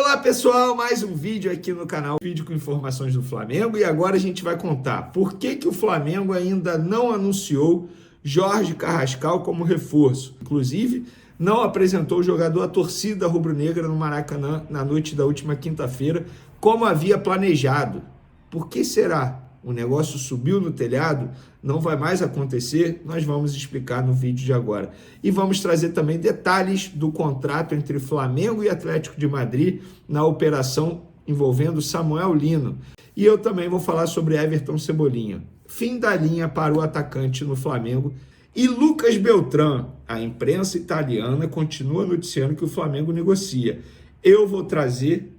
Olá pessoal, mais um vídeo aqui no canal, vídeo com informações do Flamengo, e agora a gente vai contar por que o Flamengo ainda não anunciou Jorge Carrascal como reforço. Inclusive, não apresentou o jogador à torcida rubro-negra no Maracanã na noite da última quinta-feira, como havia planejado. Por que será? O negócio subiu no telhado? Não vai mais acontecer? Nós vamos explicar no vídeo de agora. E vamos trazer também detalhes do contrato entre Flamengo e Atlético de Madrid na operação envolvendo Samuel Lino. E eu também vou falar sobre Everton Cebolinha. Fim da linha para o atacante no Flamengo. E Lucas Beltrán, a imprensa italiana continua noticiando que o Flamengo negocia. Eu vou trazer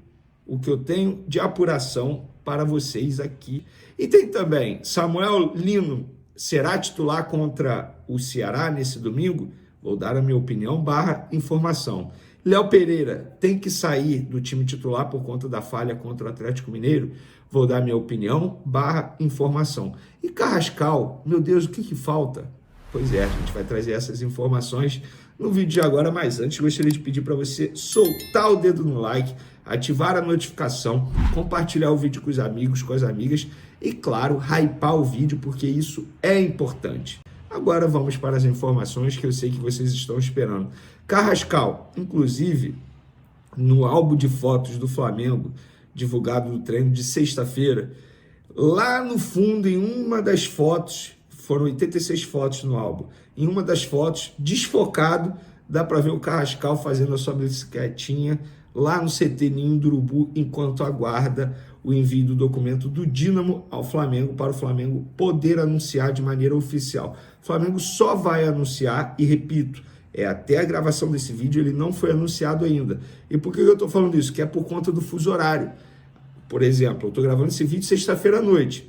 o que eu tenho de apuração para vocês aqui. E tem também Samuel Lino será titular contra o Ceará nesse domingo? Vou dar a minha opinião / informação. Léo Pereira tem que sair do time titular por conta da falha contra o Atlético Mineiro? Vou dar minha opinião / informação. E Carrascal, meu Deus, o que falta? Pois é, a gente vai trazer essas informações no vídeo de agora, mas antes gostaria de pedir para você soltar o dedo no like, ativar a notificação, compartilhar o vídeo com os amigos, com as amigas e, claro, hypar o vídeo, porque isso é importante. Agora vamos para as informações que eu sei que vocês estão esperando. Carrascal, inclusive, no álbum de fotos do Flamengo, divulgado no treino de sexta-feira, lá no fundo, em uma das fotos, foram 86 fotos no álbum, em uma das fotos, desfocado, dá para ver o Carrascal fazendo a sua bicicletinha lá no CT Ninho do Urubu, enquanto aguarda o envio do documento do Dínamo ao Flamengo, para o Flamengo poder anunciar de maneira oficial. O Flamengo só vai anunciar, e repito, até a gravação desse vídeo ele não foi anunciado ainda. E por que eu estou falando isso? Que é por conta do fuso horário. Por exemplo, eu estou gravando esse vídeo sexta-feira à noite.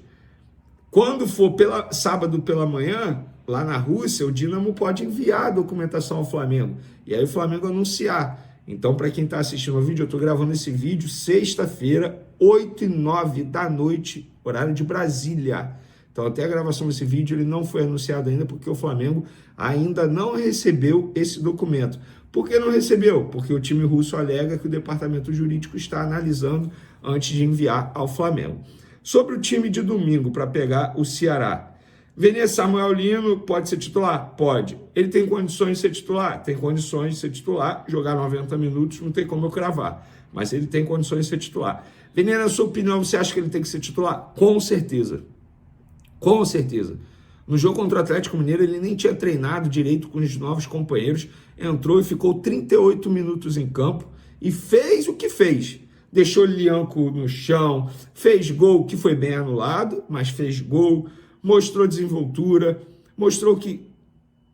Quando for sábado pela manhã, lá na Rússia, o Dínamo pode enviar a documentação ao Flamengo. E aí o Flamengo anunciar. Então, para quem está assistindo o vídeo, eu estou gravando esse vídeo sexta-feira, 8h09 da noite, horário de Brasília. Então, até a gravação desse vídeo, ele não foi anunciado ainda, porque o Flamengo ainda não recebeu esse documento. Por que não recebeu? Porque o time russo alega que o departamento jurídico está analisando antes de enviar ao Flamengo. Sobre o time de domingo para pegar o Ceará. Samuel Lino pode ser titular? Pode. Ele tem condições de ser titular? Tem condições de ser titular. Jogar 90 minutos não tem como eu cravar. Mas ele tem condições de ser titular. Na sua opinião, você acha que ele tem que ser titular? Com certeza. Com certeza. No jogo contra o Atlético Mineiro, ele nem tinha treinado direito com os novos companheiros. Entrou e ficou 38 minutos em campo e fez o que fez. Deixou Lianco no chão, fez gol, que foi bem anulado, mas fez gol, mostrou desenvoltura, mostrou que,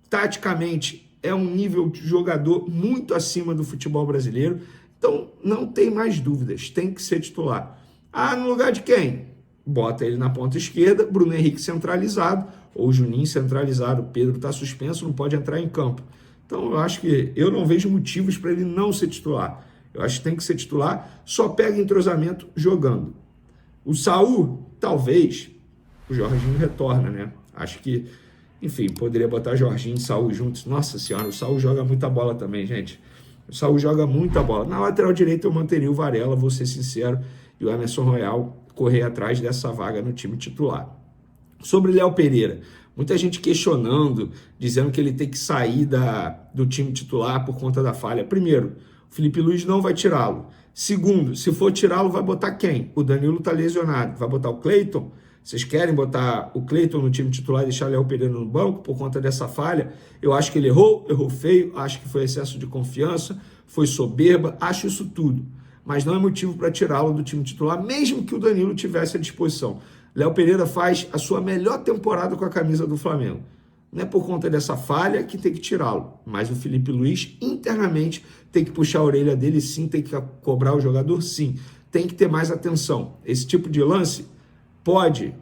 taticamente, é um nível de jogador muito acima do futebol brasileiro. Então, não tem mais dúvidas, tem que ser titular. No lugar de quem? Bota ele na ponta esquerda, Bruno Henrique centralizado, ou Juninho centralizado, Pedro está suspenso, não pode entrar em campo. Então, eu não vejo motivos para ele não ser titular. Eu acho que tem que ser titular, só pega entrosamento jogando. O Saul, talvez, o Jorginho retorna, né? Acho que, enfim, poderia botar Jorginho e Saul juntos. Nossa senhora, o Saul joga muita bola também, gente. O Saul joga muita bola. Na lateral direita eu manteria o Varela, vou ser sincero, e o Emerson Royal correr atrás dessa vaga no time titular. Sobre Léo Pereira, muita gente questionando, dizendo que ele tem que sair do time titular por conta da falha. Primeiro, o Felipe Luiz não vai tirá-lo. Segundo, se for tirá-lo, vai botar quem? O Danilo está lesionado. Vai botar o Cleiton? Vocês querem botar o Cleiton no time titular e deixar o Léo Pereira no banco por conta dessa falha? Eu acho que ele errou feio, acho que foi excesso de confiança, foi soberba, acho isso tudo. Mas não é motivo para tirá-lo do time titular, mesmo que o Danilo tivesse à disposição. Léo Pereira faz a sua melhor temporada com a camisa do Flamengo. Não é por conta dessa falha que tem que tirá-lo, mas o Felipe Luiz internamente tem que puxar a orelha dele, sim, tem que cobrar o jogador, sim, tem que ter mais atenção. Esse tipo de lance pode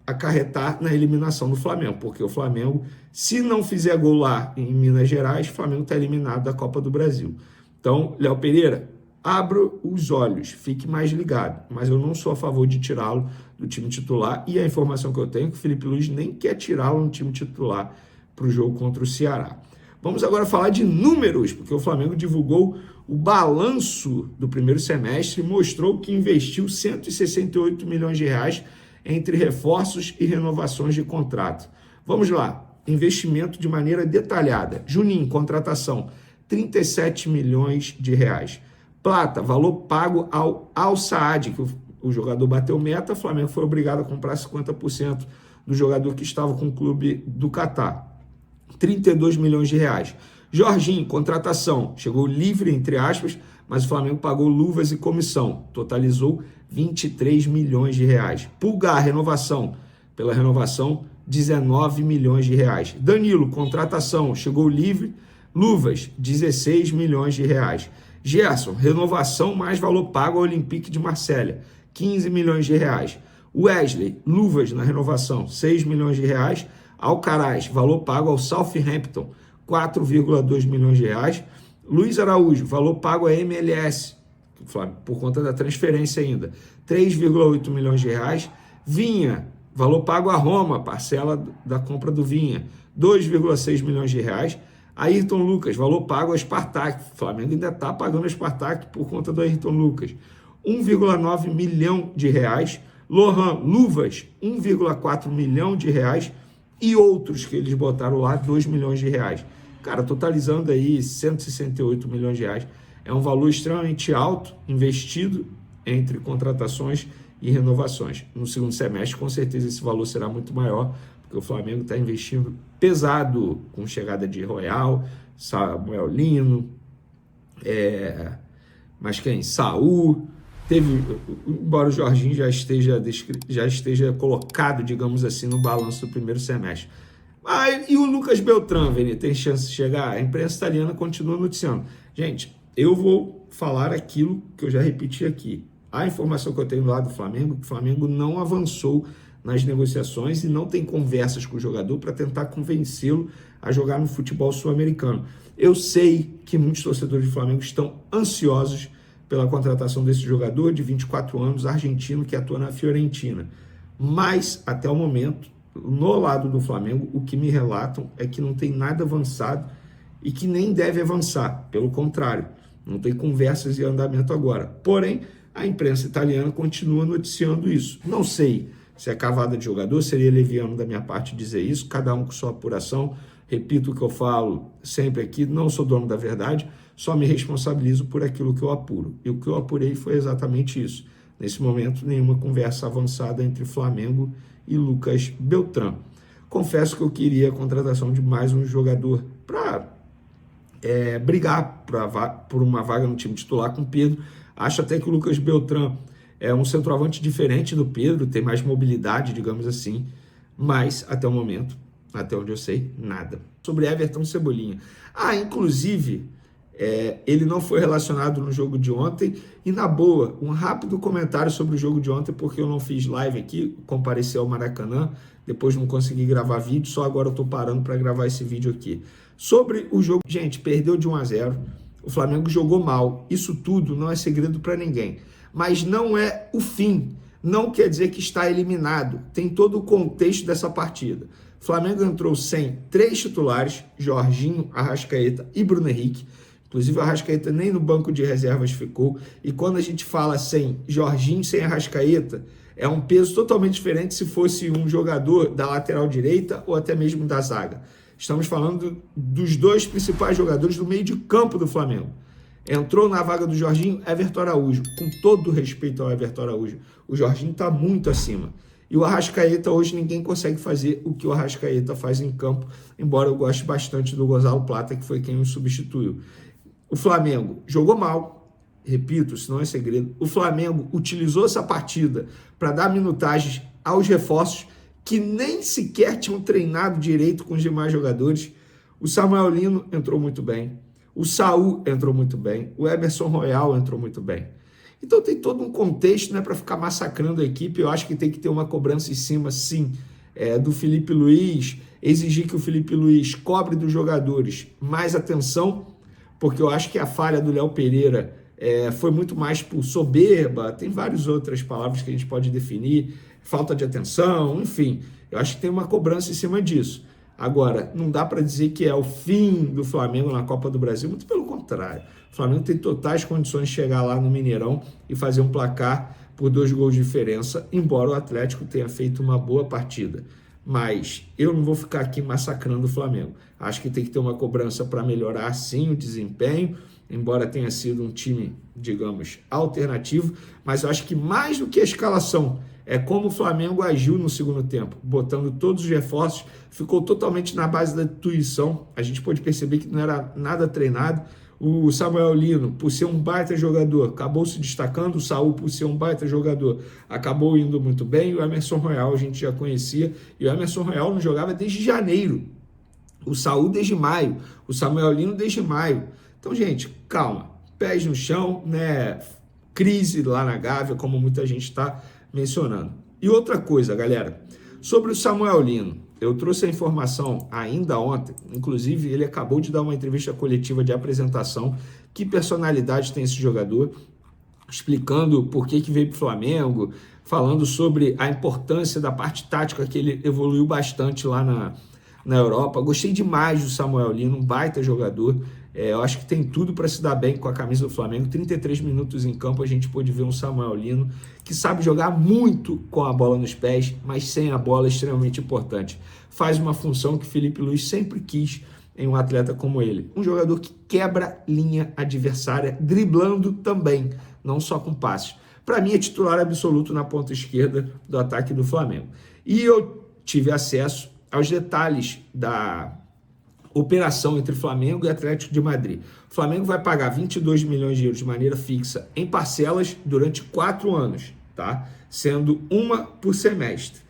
acarretar na eliminação do Flamengo, porque o Flamengo, se não fizer gol lá em Minas Gerais, o Flamengo está eliminado da Copa do Brasil. Então, Léo Pereira, abra os olhos, fique mais ligado, mas eu não sou a favor de tirá-lo do time titular, e a informação que eu tenho é que o Felipe Luiz nem quer tirá-lo no time titular para o jogo contra o Ceará. Vamos agora falar de números, porque o Flamengo divulgou O balanço do primeiro semestre mostrou que investiu 168 milhões de reais entre reforços e renovações de contrato. Vamos lá, investimento de maneira detalhada. Juninho, contratação, 37 milhões de reais. Plata, valor pago ao Al Saad, que o jogador bateu meta, o Flamengo foi obrigado a comprar 50% do jogador que estava com o clube do Catar. 32 milhões de reais. Jorginho, contratação, chegou livre, entre aspas, mas o Flamengo pagou luvas e comissão, totalizou 23 milhões de reais. Pulgar, renovação, pela renovação, 19 milhões de reais. Danilo, contratação, chegou livre, luvas, 16 milhões de reais. Gerson, renovação mais valor pago ao Olympique de Marselha, 15 milhões de reais. Wesley, luvas na renovação, 6 milhões de reais. Alcaraz, valor pago ao Southampton, 4,2 milhões de reais. Luiz Araújo, valor pago à MLS, por conta da transferência ainda, 3,8 milhões de reais. Vinha, valor pago à Roma, parcela da compra do Vinha, 2,6 milhões de reais. Ayrton Lucas, valor pago ao Spartak, o Flamengo ainda está pagando ao Spartak por conta do Ayrton Lucas, 1,9 milhão de reais. Lohan, luvas, 1,4 milhão de reais. E outros que eles botaram lá, 2 milhões de reais. Cara, totalizando aí 168 milhões de reais. É um valor extremamente alto, investido entre contratações e renovações. No segundo semestre, com certeza, esse valor será muito maior, porque o Flamengo está investindo pesado, com chegada de Royal, Samuel Lino, mas quem? Saul. Embora o Jorginho já esteja colocado, digamos assim, no balanço do primeiro semestre. E o Lucas Beltrán, Vini, tem chance de chegar? A imprensa italiana continua noticiando. Gente, eu vou falar aquilo que eu já repeti aqui. A informação que eu tenho lá do Flamengo, que o Flamengo não avançou nas negociações e não tem conversas com o jogador para tentar convencê-lo a jogar no futebol sul-americano. Eu sei que muitos torcedores do Flamengo estão ansiosos pela contratação desse jogador de 24 anos, argentino, que atua na Fiorentina. Mas, até o momento, no lado do Flamengo, o que me relatam é que não tem nada avançado e que nem deve avançar. Pelo contrário, não tem conversas em andamento agora. Porém, a imprensa italiana continua noticiando isso. Não sei se é cavada de jogador, seria leviano da minha parte dizer isso, cada um com sua apuração. Repito o que eu falo sempre aqui, não sou dono da verdade, só me responsabilizo por aquilo que eu apuro. E o que eu apurei foi exatamente isso. Nesse momento, nenhuma conversa avançada entre Flamengo e Lucas Beltrán. Confesso que eu queria a contratação de mais um jogador para brigar por uma vaga no time titular com o Pedro. Acho até que o Lucas Beltrán é um centroavante diferente do Pedro, tem mais mobilidade, digamos assim, mas até o momento, até onde eu sei, nada. Sobre Everton Cebolinha. Inclusive, ele não foi relacionado no jogo de ontem. E na boa, um rápido comentário sobre o jogo de ontem, porque eu não fiz live aqui, compareci ao Maracanã, depois não consegui gravar vídeo, só agora eu tô parando para gravar esse vídeo aqui. Sobre o jogo, gente, perdeu de 1-0, o Flamengo jogou mal, isso tudo não é segredo para ninguém, mas não é o fim, não quer dizer que está eliminado, tem todo o contexto dessa partida. O Flamengo entrou sem 3 titulares, Jorginho, Arrascaeta e Bruno Henrique. Inclusive, o Arrascaeta nem no banco de reservas ficou. E quando a gente fala sem Jorginho, sem Arrascaeta, é um peso totalmente diferente se fosse um jogador da lateral direita ou até mesmo da zaga. Estamos falando dos 2 principais jogadores do meio de campo do Flamengo. Entrou na vaga do Jorginho, Everton Araújo. Com todo respeito ao Everton Araújo, o Jorginho está muito acima. E o Arrascaeta, hoje ninguém consegue fazer o que o Arrascaeta faz em campo, embora eu goste bastante do Gonzalo Plata, que foi quem o substituiu. O Flamengo jogou mal, repito, isso não é segredo. O Flamengo utilizou essa partida para dar minutagens aos reforços que nem sequer tinham treinado direito com os demais jogadores. O Samuel Lino entrou muito bem, o Saul entrou muito bem, o Emerson Royal entrou muito bem. Então tem todo um contexto, né, para ficar massacrando a equipe. Eu acho que tem que ter uma cobrança em cima, sim, do Felipe Luiz, exigir que o Felipe Luiz cobre dos jogadores mais atenção, porque eu acho que a falha do Léo Pereira foi muito mais por soberba, tem várias outras palavras que a gente pode definir, falta de atenção, enfim, eu acho que tem uma cobrança em cima disso. Agora, não dá para dizer que é o fim do Flamengo na Copa do Brasil, muito pelo contrário. O Flamengo tem totais condições de chegar lá no Mineirão e fazer um placar por 2 gols de diferença, embora o Atlético tenha feito uma boa partida. Mas eu não vou ficar aqui massacrando o Flamengo. Acho que tem que ter uma cobrança para melhorar, sim, o desempenho, embora tenha sido um time, digamos, alternativo. Mas eu acho que mais do que a escalação, é como o Flamengo agiu no segundo tempo, botando todos os reforços, ficou totalmente na base da intuição. A gente pôde perceber que não era nada treinado. O Samuel Lino, por ser um baita jogador, acabou se destacando. O Saul, por ser um baita jogador, acabou indo muito bem. O Emerson Royal a gente já conhecia, e o Emerson Royal não jogava desde janeiro. O Saul desde maio, o Samuel Lino desde maio. Então, gente, calma, pés no chão, né? Crise lá na Gávea, como muita gente está mencionando. E outra coisa, galera, sobre o Samuel Lino, eu trouxe a informação ainda ontem, inclusive ele acabou de dar uma entrevista coletiva de apresentação. Que personalidade tem esse jogador, explicando por que veio para o Flamengo, falando sobre a importância da parte tática, que ele evoluiu bastante lá na Europa. Gostei demais do Samuel Lino, um baita jogador. Eu acho que tem tudo para se dar bem com a camisa do Flamengo. 33 minutos em campo, a gente pôde ver um Samuel Lino que sabe jogar muito com a bola nos pés, mas sem a bola é extremamente importante. Faz uma função que Felipe Luiz sempre quis em um atleta como ele. Um jogador que quebra linha adversária, driblando também, não só com passes. Para mim é titular absoluto na ponta esquerda do ataque do Flamengo. E eu tive acesso aos detalhes da operação entre Flamengo e Atlético de Madrid. O Flamengo vai pagar 22 milhões de euros de maneira fixa em parcelas durante 4 anos, tá? Sendo uma por semestre.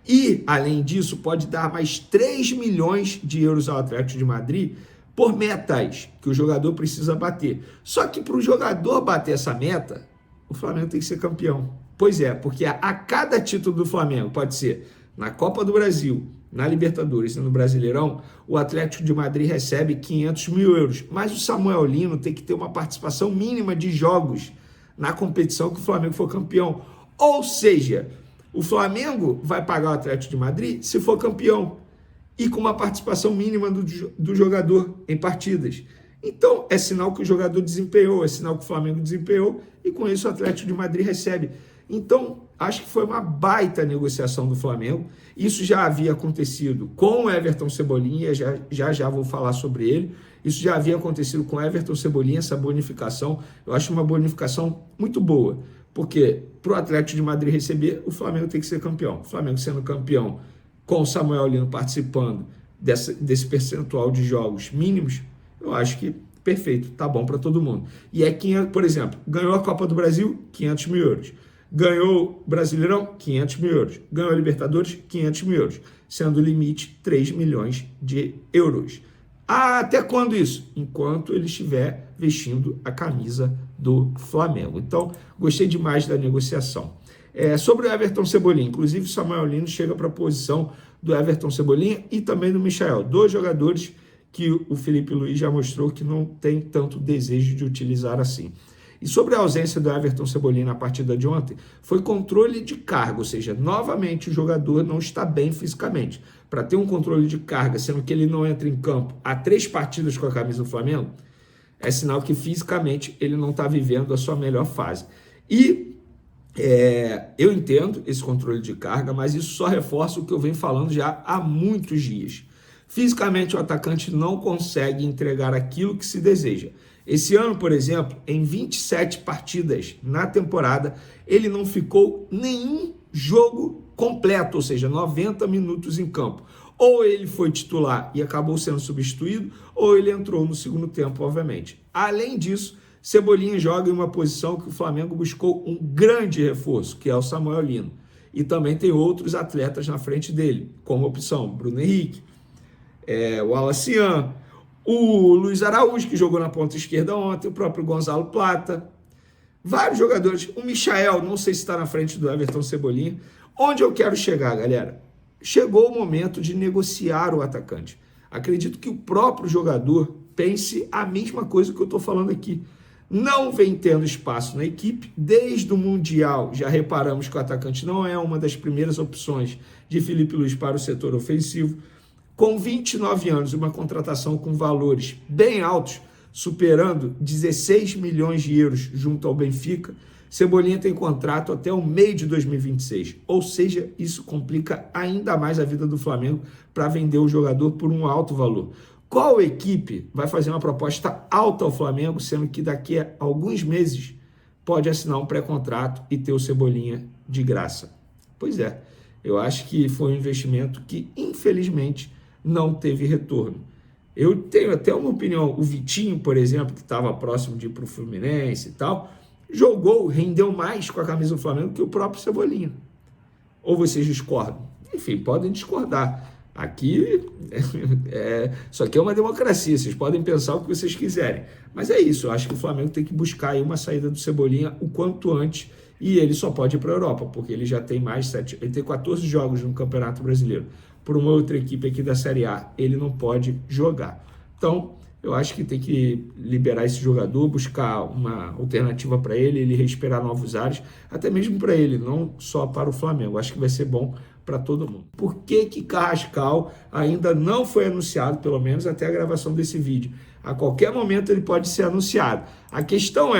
E, além disso, pode dar mais 3 milhões de euros ao Atlético de Madrid por metas que o jogador precisa bater. Só que para o jogador bater essa meta, o Flamengo tem que ser campeão. Pois é, porque a cada título do Flamengo, pode ser na Copa do Brasil, na Libertadores e no Brasileirão, o Atlético de Madrid recebe 500 mil euros. Mas o Samuel Lino tem que ter uma participação mínima de jogos na competição que o Flamengo for campeão. Ou seja, o Flamengo vai pagar o Atlético de Madrid se for campeão e com uma participação mínima do jogador em partidas. Então, é sinal que o jogador desempenhou, é sinal que o Flamengo desempenhou e com isso o Atlético de Madrid recebe. Então, acho que foi uma baita negociação do Flamengo. Isso já havia acontecido com o Everton Cebolinha, já vou falar sobre ele. Isso já havia acontecido com o Everton Cebolinha, essa bonificação. Eu acho uma bonificação muito boa, porque para o Atlético de Madrid receber, o Flamengo tem que ser campeão. O Flamengo sendo campeão, com o Samuel Lino participando desse percentual de jogos mínimos, eu acho que perfeito, tá bom para todo mundo. E é 500, por exemplo, ganhou a Copa do Brasil, 500 mil euros. Ganhou o Brasileirão, 500 mil euros. Ganhou a Libertadores, 500 mil euros. Sendo o limite 3 milhões de euros. Até quando isso? Enquanto ele estiver vestindo a camisa do Flamengo. Então, gostei demais da negociação. Sobre o Everton Cebolinha, inclusive o Samuel Lino chega para a posição do Everton Cebolinha e também do Michael. 2 jogadores que o Felipe Luiz já mostrou que não tem tanto desejo de utilizar assim. E sobre a ausência do Everton Cebolinha na partida de ontem, foi controle de carga, ou seja, novamente o jogador não está bem fisicamente. Para ter um controle de carga, sendo que ele não entra em campo há 3 partidas com a camisa do Flamengo, é sinal que fisicamente ele não está vivendo a sua melhor fase. E eu entendo esse controle de carga, mas isso só reforça o que eu venho falando já há muitos dias. Fisicamente o atacante não consegue entregar aquilo que se deseja. Esse ano, por exemplo, em 27 partidas na temporada, ele não ficou nenhum jogo completo, ou seja, 90 minutos em campo. Ou ele foi titular e acabou sendo substituído, ou ele entrou no segundo tempo, obviamente. Além disso, Cebolinha joga em uma posição que o Flamengo buscou um grande reforço, que é o Samuel Lino. E também tem outros atletas na frente dele, como opção Bruno Henrique, o Alacian, o Luiz Araújo, que jogou na ponta esquerda ontem, o próprio Gonzalo Plata, vários jogadores. O Michael, não sei se está na frente do Everton Cebolinha. Onde eu quero chegar, galera? Chegou o momento de negociar o atacante. Acredito que o próprio jogador pense a mesma coisa que eu estou falando aqui. Não vem tendo espaço na equipe. Desde o Mundial, já reparamos que o atacante não é uma das primeiras opções de Felipe Luiz para o setor ofensivo. Com 29 anos, uma contratação com valores bem altos, superando 16 milhões de euros junto ao Benfica. Cebolinha tem contrato até o meio de 2026, ou seja, isso complica ainda mais a vida do Flamengo para vender o jogador por um alto valor. Qual equipe vai fazer uma proposta alta ao Flamengo, sendo que daqui a alguns meses pode assinar um pré-contrato e ter o Cebolinha de graça? Pois é, eu acho que foi um investimento que, infelizmente, não teve retorno. Eu tenho até uma opinião, o Vitinho, por exemplo, que estava próximo de ir para o Fluminense e tal, rendeu mais com a camisa do Flamengo que o próprio Cebolinha. Ou vocês discordam? Enfim, podem discordar. Aqui, isso aqui é uma democracia, vocês podem pensar o que vocês quiserem. Mas é isso, eu acho que o Flamengo tem que buscar aí uma saída do Cebolinha o quanto antes, e ele só pode ir para a Europa, porque ele já tem ele tem 14 jogos no Campeonato Brasileiro. Por uma outra equipe aqui da Série A, ele não pode jogar. Então, eu acho que tem que liberar esse jogador, buscar uma alternativa para ele respirar novos ares, até mesmo para ele, não só para o Flamengo. Acho que vai ser bom para todo mundo. Por que Carrascal ainda não foi anunciado, pelo menos até a gravação desse vídeo? A qualquer momento ele pode ser anunciado. A questão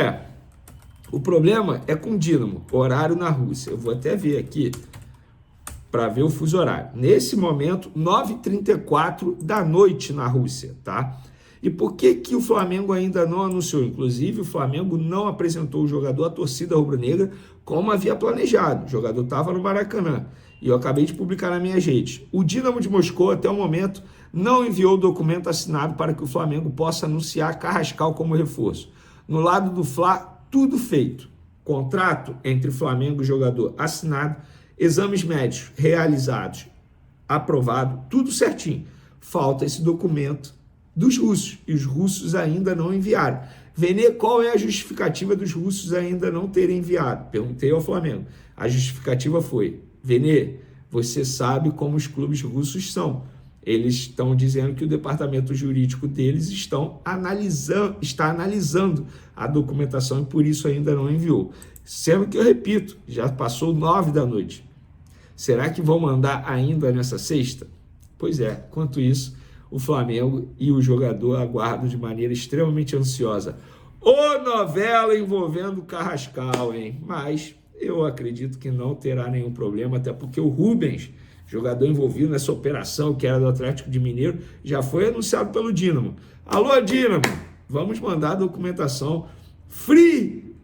o problema é com o Dínamo, horário na Rússia. Eu vou até ver aqui para ver o fuso horário. Nesse momento, 9h34 da noite na Rússia, tá? E por que o Flamengo ainda não anunciou? Inclusive, o Flamengo não apresentou o jogador à torcida rubro-negra como havia planejado. O jogador estava no Maracanã. E eu acabei de publicar na minha rede. O Dínamo de Moscou, até o momento, não enviou o documento assinado para que o Flamengo possa anunciar Carrascal como reforço. No lado do Fla, tudo feito. Contrato entre Flamengo e jogador assinado, exames médicos realizados, aprovado, tudo certinho. Falta esse documento dos russos, e os russos ainda não enviaram. Vene, qual é a justificativa dos russos ainda não terem enviado? Perguntei ao Flamengo. A justificativa foi: Vene, você sabe como os clubes russos são. Eles estão dizendo que o departamento jurídico deles está analisando a documentação e por isso ainda não enviou. Sendo que, eu repito, já passou 9 da noite. Será que vão mandar ainda nessa sexta? Pois é, enquanto isso, o Flamengo e o jogador aguardam de maneira extremamente ansiosa novela envolvendo o Carrascal, hein? Mas eu acredito que não terá nenhum problema, até porque o Rubens, jogador envolvido nessa operação que era do Atlético de Mineiro, já foi anunciado pelo Dínamo. Alô, Dínamo, vamos mandar a documentação free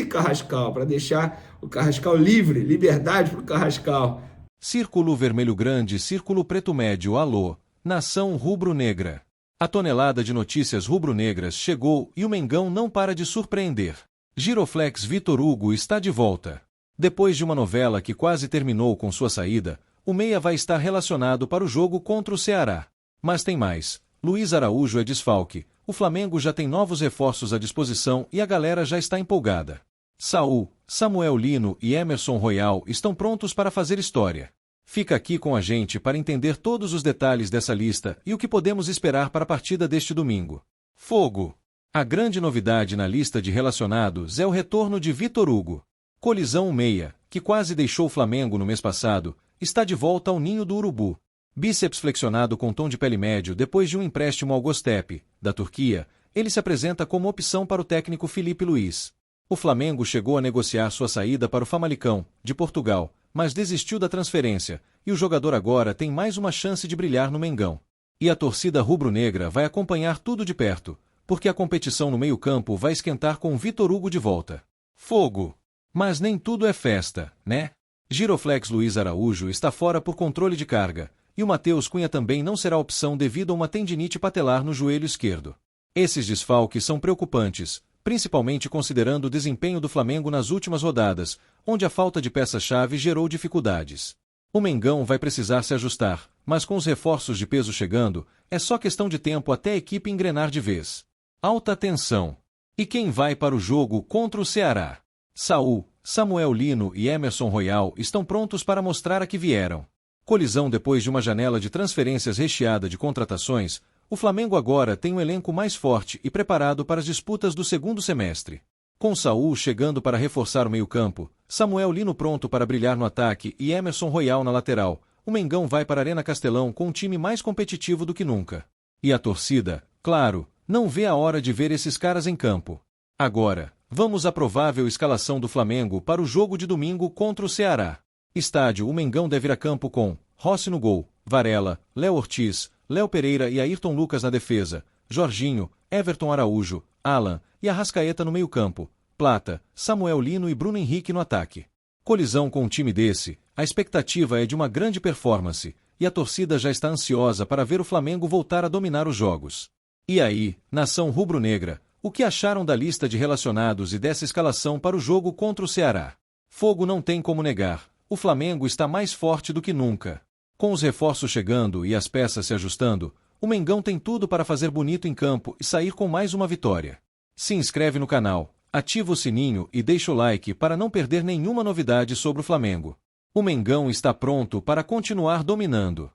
Carrascal, para deixar o Carrascal livre, liberdade para o Carrascal. Círculo Vermelho Grande, Círculo Preto Médio, alô, Nação Rubro-Negra. A tonelada de notícias rubro-negras chegou e o Mengão não para de surpreender. Giroflex Vitor Hugo está de volta. Depois de uma novela que quase terminou com sua saída, o meia vai estar relacionado para o jogo contra o Ceará. Mas tem mais. Luiz Araújo é desfalque. O Flamengo já tem novos reforços à disposição e a galera já está empolgada. Saul, Samuel Lino e Emerson Royal estão prontos para fazer história. Fica aqui com a gente para entender todos os detalhes dessa lista e o que podemos esperar para a partida deste domingo. Fogo! A grande novidade na lista de relacionados é o retorno de Vitor Hugo. Colisão meia, que quase deixou o Flamengo no mês passado, está de volta ao ninho do urubu. Bíceps flexionado com tom de pele médio depois de um empréstimo ao Göztepe, da Turquia, ele se apresenta como opção para o técnico Filipe Luís. O Flamengo chegou a negociar sua saída para o Famalicão, de Portugal, mas desistiu da transferência, e o jogador agora tem mais uma chance de brilhar no Mengão. E a torcida rubro-negra vai acompanhar tudo de perto, porque a competição no meio-campo vai esquentar com Vitor Hugo de volta. Fogo! Mas nem tudo é festa, né? Giroflex Luiz Araújo está fora por controle de carga, e o Matheus Cunha também não será opção devido a uma tendinite patelar no joelho esquerdo. Esses desfalques são preocupantes, principalmente considerando o desempenho do Flamengo nas últimas rodadas, onde a falta de peça-chave gerou dificuldades. O Mengão vai precisar se ajustar, mas com os reforços de peso chegando, é só questão de tempo até a equipe engrenar de vez. Alta tensão. E quem vai para o jogo contra o Ceará? Saul, Samuel Lino e Emerson Royal estão prontos para mostrar a que vieram. Colisão depois de uma janela de transferências recheada de contratações, o Flamengo agora tem um elenco mais forte e preparado para as disputas do segundo semestre. Com Saul chegando para reforçar o meio-campo, Samuel Lino pronto para brilhar no ataque e Emerson Royal na lateral, o Mengão vai para a Arena Castelão com um time mais competitivo do que nunca. E a torcida, claro, Não vê a hora de ver esses caras em campo. Agora, vamos à provável escalação do Flamengo para o jogo de domingo contra o Ceará. Estádio: o Mengão deve ir a campo com Rossi no gol, Varela, Léo Ortiz, Léo Pereira e Ayrton Lucas na defesa, Jorginho, Everton Araújo, Alan e Arrascaeta no meio-campo, Plata, Samuel Lino e Bruno Henrique no ataque. Colisão com um time desse, a expectativa é de uma grande performance, e a torcida já está ansiosa para ver o Flamengo voltar a dominar os jogos. E aí, nação rubro-negra, o que acharam da lista de relacionados e dessa escalação para o jogo contra o Ceará? Fogo não tem como negar, o Flamengo está mais forte do que nunca. Com os reforços chegando e as peças se ajustando, o Mengão tem tudo para fazer bonito em campo e sair com mais uma vitória. Se inscreve no canal, ativa o sininho e deixa o like para não perder nenhuma novidade sobre o Flamengo. O Mengão está pronto para continuar dominando.